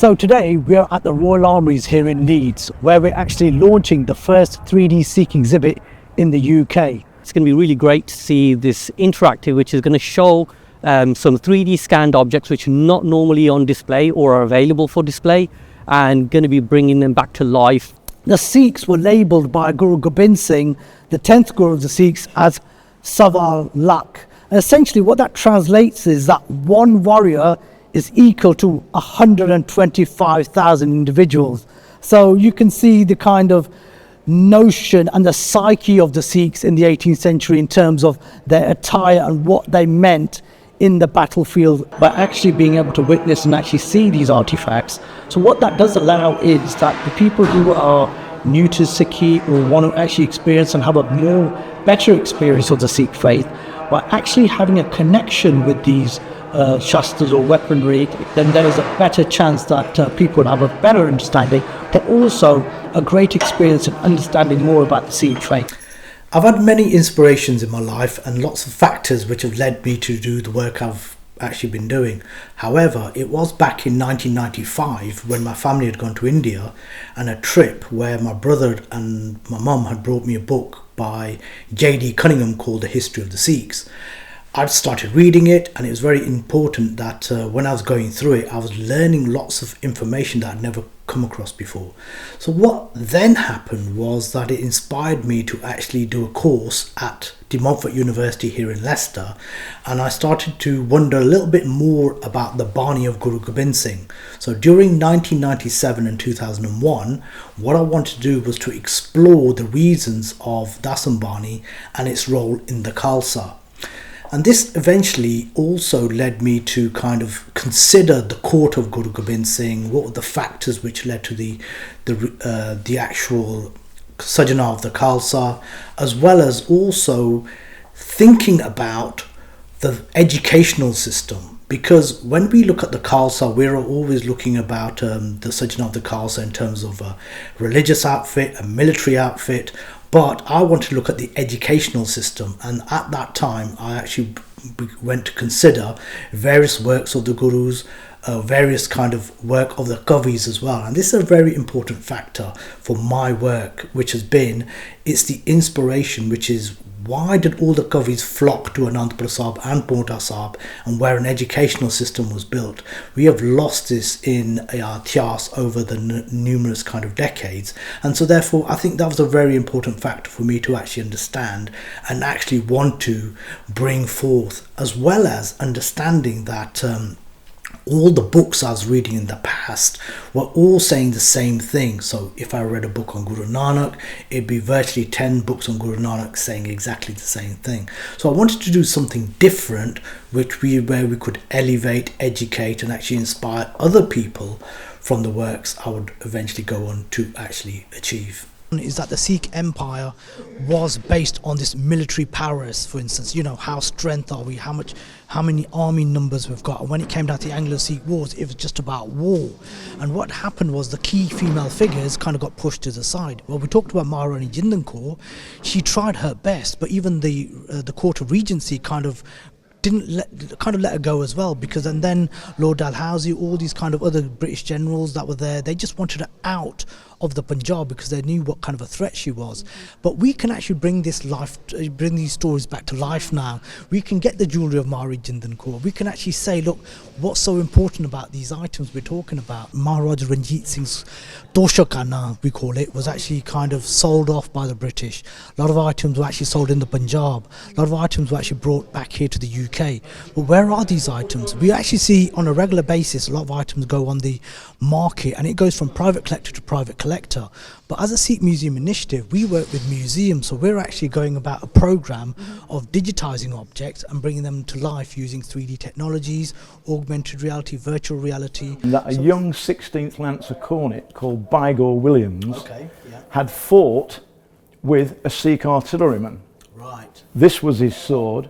So today we are at the Royal Armouries here in Leeds, where we're actually launching the first 3D Sikh exhibit in the UK. It's going to be really great to see this interactive, which is going to show some 3D scanned objects which are not normally on display or are available for display, and going to be bringing them back to life. The Sikhs were labelled by Guru Gurinder Singh, the 10th Guru of the Sikhs, as Sawa Lakh. And essentially what that translates is that one warrior is equal to 125,000 individuals. So you can see the kind of notion and the psyche of the Sikhs in the 18th century in terms of their attire and what they meant in the battlefield, by actually being able to witness and actually see these artifacts. So what that does allow is that the people who are new to Sikhi or want to actually experience and have a better experience of the Sikh faith, by actually having a connection with these shastras or weaponry, then there is a better chance that people have a better understanding, but also a great experience in understanding more about the Sikh faith. I've had many inspirations in my life and lots of factors which have led me to do the work I've actually been doing. However, it was back in 1995 when my family had gone to India and a trip where my brother and my mum had brought me a book by J.D. Cunningham called The History of the Sikhs. I'd started reading it, and it was very important that when I was going through it, I was learning lots of information that I'd never come across before. So what then happened was that it inspired me to actually do a course at De Montfort University here in Leicester, and I started to wonder a little bit more about the Bani of Guru Gobind Singh. So during 1997 and 2001, what I wanted to do was to explore the reasons of Dasam Bani and its role in the Khalsa. And this eventually also led me to kind of consider the court of Guru Gobind Singh, what were the factors which led to the actual Sajana of the Khalsa, as well as also thinking about the educational system. Because when we look at the Khalsa, we're always looking about the Sajana of the Khalsa in terms of a religious outfit, a military outfit, but I want to look at the educational system. And at that time, I actually went to consider various works of the Gurus, various kind of work of the Kavis as well. And this is a very important factor for my work, which has been, it's the inspiration, which is why did all the Kavis flock to Anandpur Sahib and Paonta Sahib, and where an educational system was built? We have lost this in our Ityas over the numerous kind of decades, and so therefore I think that was a very important factor for me to actually understand and actually want to bring forth, as well as understanding that all the books I was reading in the past were all saying the same thing. So if I read a book on Guru Nanak, it'd be virtually 10 books on Guru Nanak saying exactly the same thing. So I wanted to do something different, where we could elevate, educate, and actually inspire other people from the works I would eventually go on to actually achieve. Is that the Sikh Empire was based on this military prowess, for instance, how strength are we, how many army numbers we've got. And when it came down to the Anglo-Sikh wars, it was just about war. And what happened was the key female figures kind of got pushed to the side. Well, we talked about Maharani Jindan Kaur. She tried her best, but even the court of regency kind of let her go as well, because and then Lord Dalhousie, all these kind of other British generals that were there, they just wanted her out of the Punjab because they knew what kind of a threat she was. But we can actually bring these stories back to life now. We can get the jewellery of Maharani Jindan Kaur. We can actually say, look, what's so important about these items we're talking about? Maharaja Ranjit Singh's Toshakana, we call it, was actually kind of sold off by the British. A lot of items were actually sold in the Punjab. A lot of items were actually brought back here to the UK. But where are these items? We actually see on a regular basis a lot of items go on the market, and it goes from private collector to private collector. But as a Sikh Museum Initiative, we work with museums, so we're actually going about a program of digitizing objects and bringing them to life using 3D technologies, augmented reality, virtual reality. A young 16th Lancer Cornet called Bygore Williams had fought with a Sikh artilleryman. Right. This was his sword,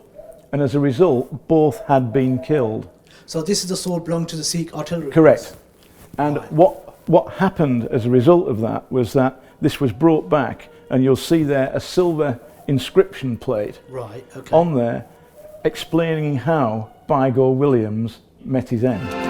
and as a result, both had been killed. So this is the sword belonging to the Sikh artillery? Correct. And right. What happened as a result of that was that this was brought back, and you'll see there a silver inscription plate on there explaining how Bygore Williams met his end.